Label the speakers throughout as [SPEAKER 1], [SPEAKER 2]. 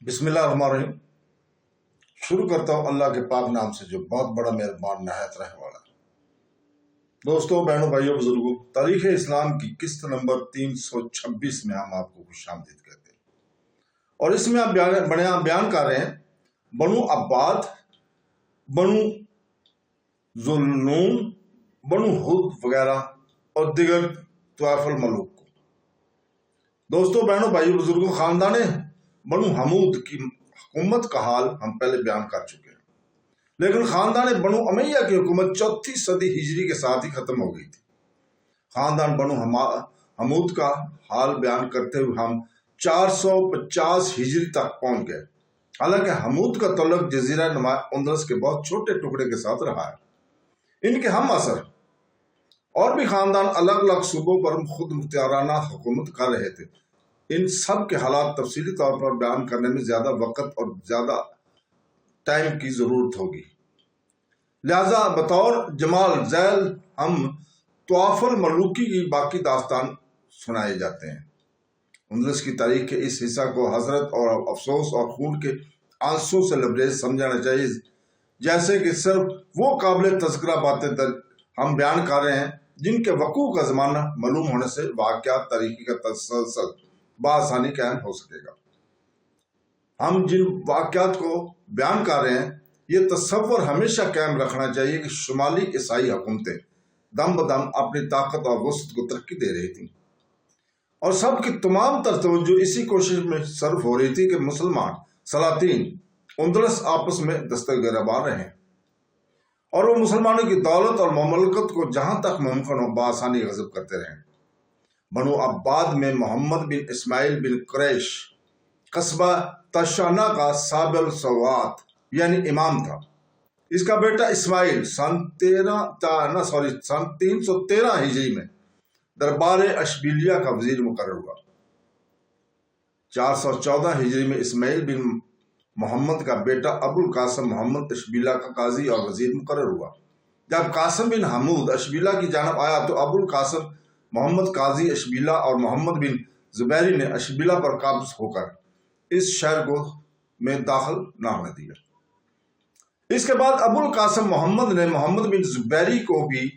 [SPEAKER 1] بسم اللہ الرحمن الرحیم۔ شروع کرتا ہوں اللہ کے پاک نام سے جو بہت بڑا مہربان نہایت رحم والا ہے۔ دوستوں، بہنوں، بھائیوں، بزرگوں، تاریخ اسلام کی قسط نمبر 326 میں ہم آپ کو خوش آمدید کہتے ہیں، اور اس میں آپ بیان کر رہے ہیں بنو عباد، بنو ذوالنون، بنو ہود وغیرہ اور دیگر طوائف الملوک کو۔ دوستوں، بہنوں، بھائیوں، بزرگوں، خاندان بنو حمود کی حکومت کا حال ہم پہلے بیان کر چکے ہیں، لیکن خاندان بنو امیہ کی حکومت 4 صدی ہجری کے ساتھ ہی ختم ہو گئی تھی۔ خاندان بنو حمود کا حال بیان کرتے ہوئے ہم 450 ہجری تک پہنچ گئے، حالانکہ حمود کا تعلق جزیرہ نما اندلس کے بہت چھوٹے ٹکڑے کے ساتھ رہا ہے۔ ان کے ہم اثر اور بھی خاندان الگ الگ صوبوں پر خود مختارانہ حکومت کر رہے تھے۔ ان سب کے حالات تفصیلی طور پر بیان کرنے میں زیادہ وقت اور زیادہ ٹائم کی ضرورت ہوگی، لہذا بطور جمال ذیل ہم طوائف الملوکی کی باقی داستان سنائے جاتے ہیں۔ اندلس کی تاریخ کے اس حصہ کو حسرت اور افسوس اور خون کے آنسوں سے لبریز سمجھنا چاہیے، جیسے کہ صرف وہ قابل تذکرہ باتیں ہم بیان کر رہے ہیں جن کے وقوع کا زمانہ معلوم ہونے سے واقعات تاریخی کا تسلسل بآسانی قائم ہو سکے گا۔ ہم جن واقعات کو بیان کر رہے ہیں، یہ تصور ہمیشہ قائم رکھنا چاہیے کہ شمالی عیسائی حکومتیں دم بدم اپنی طاقت اور وسعت کو ترقی دے رہی تھیں، اور سب کی تمام تر توجہ اسی کوشش میں صرف ہو رہی تھی کہ مسلمان سلاطین اندلس آپس میں دستگیربار رہیں اور وہ مسلمانوں کی دولت اور مملکت کو جہاں تک ممکن ہو بآسانی غصب کرتے رہیں۔ بنو عباد میں محمد بن اسماعیل بن قریش قصبہ تشانہ کا صاحب السوات یعنی امام تھا۔ اس کا بیٹا اسماعیل سن 313 ہجری میں دربار اشبیلیہ کا وزیر مقرر ہوا۔ 414 ہجری میں اسماعیل بن محمد کا بیٹا ابو القاسم محمد اشبیلیہ کا قاضی اور وزیر مقرر ہوا۔ جب قاسم بن حمود اشبیلیہ کی جانب آیا تو ابو القاسم محمد قاضی اشبیلیہ اور محمد بن زبیری نے اشبیلیہ پر قابض ہو کر اس شہر کو میں داخل نہ ہونے دیا۔ اس کے بعد ابو القاسم محمد نے محمد بن زبیری کو بھی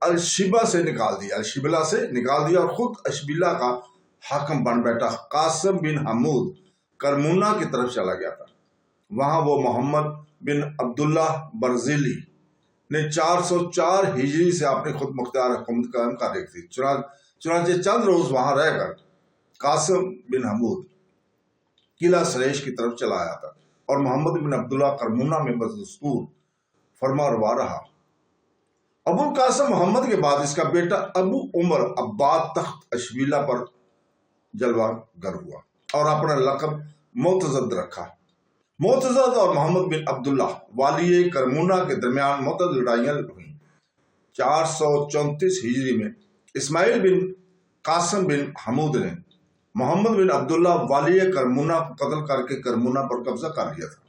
[SPEAKER 1] الشبہ سے نکال دیا اور خود اشبیلیہ کا حاکم بن بیٹھا۔ قاسم بن حمود کرمونا کی طرف چلا گیا تھا، وہاں وہ محمد بن عبداللہ برزیلی نے 404 ہجری سے اپنی خود مختار حکومت قائم کر رکھی تھی۔ چنانچہ چند روز وہاں رہ کر قاسم بن حمود قلعہ سریش کی طرف چلا آیا تھا اور محمد بن عبداللہ کرمونا میں بدستور فرما روا رہا۔ ابو القاسم محمد کے بعد اس کا بیٹا ابو عمر عباد تخت اشبیلیہ پر جلوہ گر ہوا اور اپنا لقب معتضد رکھا۔ معتضد اور محمد بن عبداللہ والی کرمونا کے درمیان متعدد لڑائیاں ہوئیں۔ 434 ہجری میں اسماعیل بن قاسم بن حمود نے محمد بن عبداللہ والی کرمونا کو قتل کر کے کرمونا پر قبضہ کر لیا تھا۔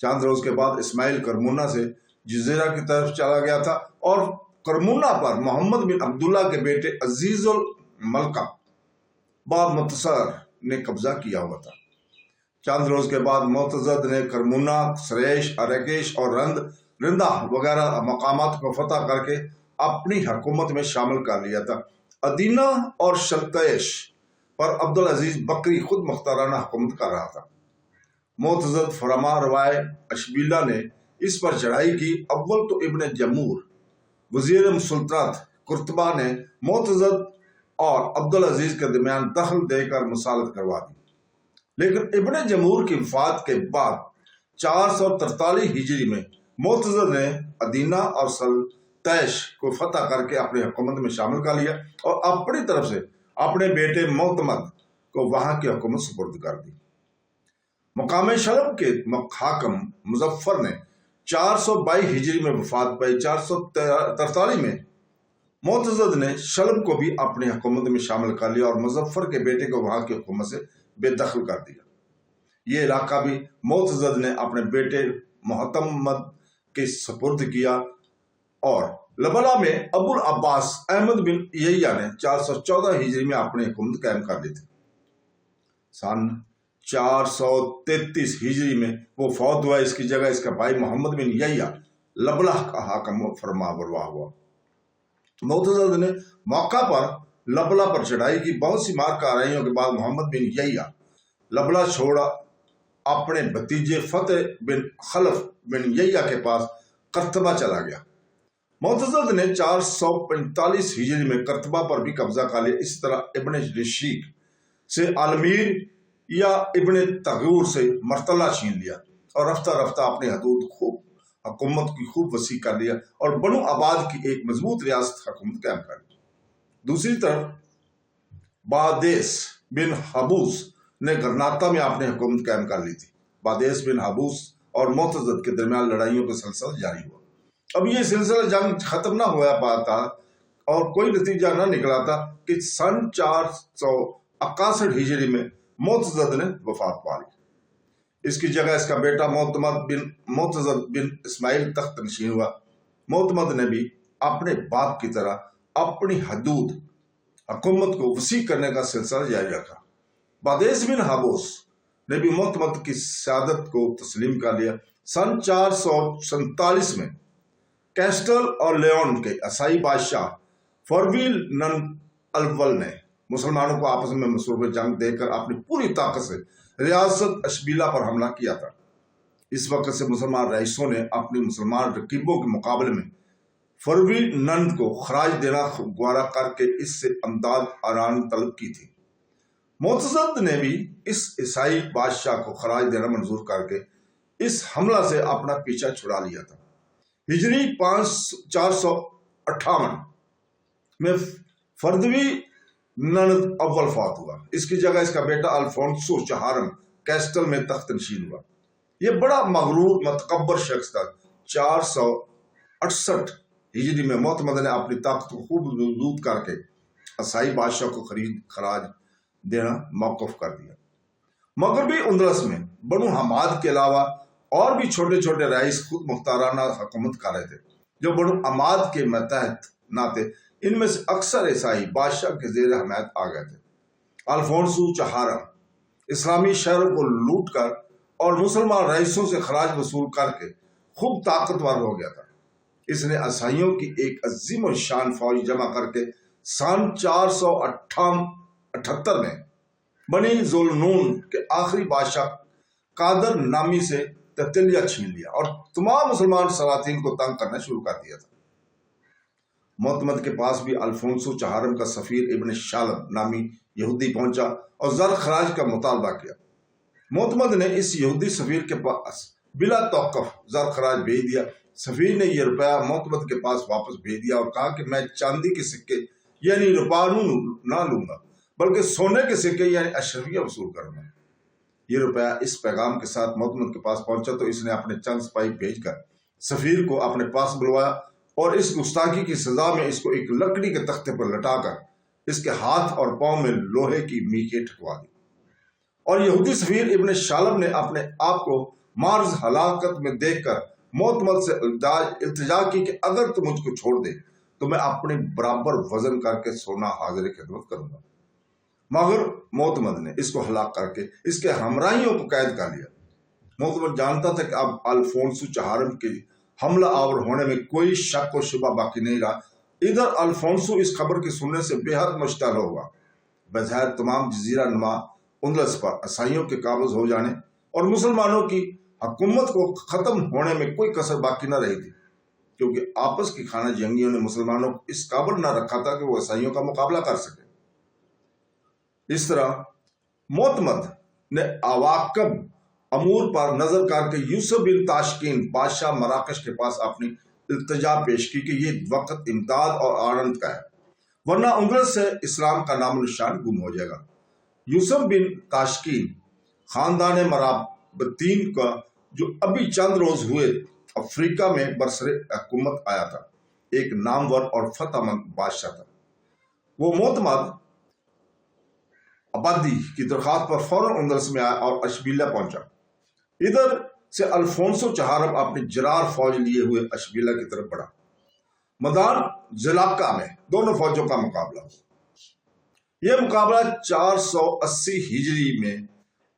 [SPEAKER 1] چند روز کے بعد اسماعیل کرمونا سے جزیرہ کی طرف چلا گیا تھا اور کرمونا پر محمد بن عبداللہ کے بیٹے عزیز الملکہ باب منتصر نے قبضہ کیا ہوا تھا۔ چند روز کے بعد معتضد نے کرمونا، سریش، اریکیش اور رندہ وغیرہ مقامات کو فتح کر کے اپنی حکومت میں شامل کر لیا تھا۔ ادینہ اور شلتیش پر عبدالعزیز بکری خود مختارانہ حکومت کر رہا تھا۔ معتضد فرما روائے اشبیلیہ نے اس پر چڑھائی کی۔ اول تو ابن جمور وزیر سلطنت قرطبہ نے معتضد اور عبدالعزیز کے درمیان دخل دے کر مصالحت کروا دی، لیکن ابن جمور کی وفات کے بعد 443 ہجری میں معتضد نے ادینہ اور شلتیش کو فتح کر کے اپنی حکومت میں شامل کر لیا اور اپنی طرف سے اپنے بیٹے معتمد کو وہاں کی حکومت سپرد کر دی۔ مقام شلب کے حاکم مظفر نے 422 ہجری میں وفات پائی۔ 443 میں معتضد نے شلب کو بھی اپنی حکومت میں شامل کر لیا اور مظفر کے بیٹے کو وہاں کی حکومت سے بے دخل کر دیا۔ یہ علاقہ بھی معتضد نے اپنے بیٹے محتمد کے سپرد کیا اور لبلا میں ابو العباس احمد بن عیہ نے 414 ہجری میں اپنی حکومت قائم کر لی تھی۔ سن 433 ہجری میں وہ فوت ہوا. اس کی جگہ اس کا بھائی محمد بن یحییٰ لبلہ کا حاکم فرما بروا ہوا. معتضد نے موقع پر لبلہ پر چڑھائی کی. بہت سی مار کارروائیوں کے بعد محمد بن یحییٰ لبلہ چھوڑا اپنے بھتیجے فتح بن خلف بن یحییٰ کے پاس قرطبہ چلا گیا. معتضد نے 445 ہجری میں قرطبہ پر بھی قبضہ کر لیا. اس طرح ابن رشید سے عالمیر یا ابن تغور سے مرتلہ چھین لیا اور رفتہ رفتہ اپنی حکومت کی خوب وسیع کر لیا اور بنو عباد کی ایک مضبوط ریاست حکومت قائم کر لی. دوسری طرف بادیس بن حبوس نے گرناطہ میں اپنی حکومت قائم کر لی تھی. بادیس بن حبوس اور معتضد کے درمیان لڑائیوں کا سلسلہ جاری ہوا. اب یہ سلسلہ جنگ ختم نہ ہوا پاتا اور کوئی نتیجہ نہ نکلا تھا کہ سن 461 ہجری میں معتضد نے وفات پا لی. اس کی جگہ اس کا بیٹا معتضد بن اسماعیل تخت نشین ہوا. معتمد نے بھی اپنے باپ کی طرح اپنی حدود حکومت کو وسیع کرنے کا سلسلہ جاری رکھا. بادیس بن حبوس نے بھی معتمد کی سیادت کو تسلیم کر لیا. سن 447 میں کیسٹل اور لیون کے عیسائی بادشاہ فرویل نن الاول نے مسلمانوں کو آپس میں مصروف جنگ دے کر اپنی پوری طاقت سے ریاست اشبیلہ پر حملہ کیا تھا. اس وقت سے مسلمان رئیسوں نے اپنی مسلمان رقیبوں کے مقابلے میں فرویل نن کو خراج دینا گوارا کر کے اس سے امداد آران طلب کی تھی. معتضد نے بھی اس عیسائی بادشاہ کو خراج دینا منظور کر کے اس حملہ سے اپنا پیچھا چھڑا لیا تھا. ہجری 458 میں فردوی نن اول فوت ہوا. اس کی جگہ اس کا بیٹا الفونسو چہارم کیسٹل میں تخت نشین ہوا. یہ بڑا مغرور متکبر شخص تھا. 468 ہجری میں معتمد نے اپنی طاقت کو خوب مضبوط کر کے عیسائی بادشاہ کو خراج دینا موقف کر دیا. مغربی اندلس میں بنو حماد کے علاوہ اور بھی چھوٹے چھوٹے رئیس خود مختارانہ حکومت کر رہے تھے جو بنو حماد کے ماتحت نہ تھے. ان میں سے اکثر عیسائی بادشاہ کے زیر حمایت آ گئے تھے. الفونسو چہارم اسلامی شہروں کو لوٹ کر اور مسلمان رئیسوں سے خراج وصول کر کے خوب طاقتور ہو گیا تھا. اس نے عیسائیوں کی ایک عظیم الشان فوج جمع کر کے سن 478 میں بنی ذوالنون کے آخری بادشاہ قادر نامی سے تتلیہ چھین لیا اور تمام مسلمان سلاطین کو تنگ کرنا شروع کر دیا تھا. معتمد کے پاس بھی الفونسو چہارم کا سفیر ابن شالب نامی یہودی پہنچا اور زر خراج کا مطالبہ کیا. معتمد نے اس یہودی سفیر کے پاس بلا توقف زر خراج بھیج دیا. سفیر نے یہ روپیہ معتمد کے پاس واپس بھیج دیا اور کہا کہ میں چاندی کے سکے یعنی روپیہ نہ لوں گا بلکہ سونے کے سکے یعنی اشرفیہ وصول کروں گا. یہ روپیہ اس پیغام کے ساتھ معتمد کے پاس پہنچا تو اس نے اپنے چند سپاہی بھیج کر سفیر کو اپنے پاس بلوایا اور اس گستاخی کی سزا میں اس کو ایک لکڑی کے تختے پر لٹا کر اس کے ہاتھ اور پاؤں میں لوہے کی میخیں ٹھکوا دی. اور یہودی سفیر ابن شالب نے اپنے آپ کو مارز ہلاکت میں دیکھ کر معتمد سے التجا کی کہ اگر تو مجھ کو چھوڑ دے تو میں اپنے برابر وزن کر کے سونا حاضر خدمت کروں گا. مگر معتمد نے اس کو ہلاک کر کے اس کے ہمراہیوں کو قید کر لیا. معتمد جانتا تھا کہ اب الفونسو چہارم کے حملہ آور ہونے میں کوئی شک و شبہ باقی نہیں رہا. ادھر الفونسو اس خبر کی سننے سے بے حد مشتعل ہوا. بظاہر تمام جزیرہ نما اندلس پر عیسائیوں کے قابض ہو جانے اور مسلمانوں کی حکومت کو ختم ہونے میں کوئی کسر باقی نہ رہی تھی کیونکہ آپس کی خانہ جنگیوں نے مسلمانوں کو اس قابل نہ رکھا تھا کہ وہ عیسائیوں کا مقابلہ کر سکے. اس طرح معتمد نے عواقب امور پر نظر کر کے یوسف بن تاشکین بادشاہ مراکش کے پاس اپنی التجا پیش کی کہ یہ وقت امداد اور آنند کا ہے ورنہ اندلس سے اسلام کا نام و نشان گم ہو جائے گا. یوسف بن تاشکین خاندان مرابطین کا جو ابھی چند روز ہوئے افریقہ میں برسر حکومت آیا تھا ایک نامور اور فتح مند بادشاہ تھا. وہ معتمد آبادی کی درخواست پر فوراً اندلس میں آیا اور اشبیلہ پہنچا. ادھر سے الفونسو چہارم اپنی جرار فوج لیے ہوئے اشبیلہ کی طرف بڑھا. میدان زلاکا میں دونوں فوجوں کا مقابلہ ہوا. یہ مقابلہ 480 ہجری میں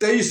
[SPEAKER 1] 23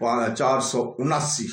[SPEAKER 1] 479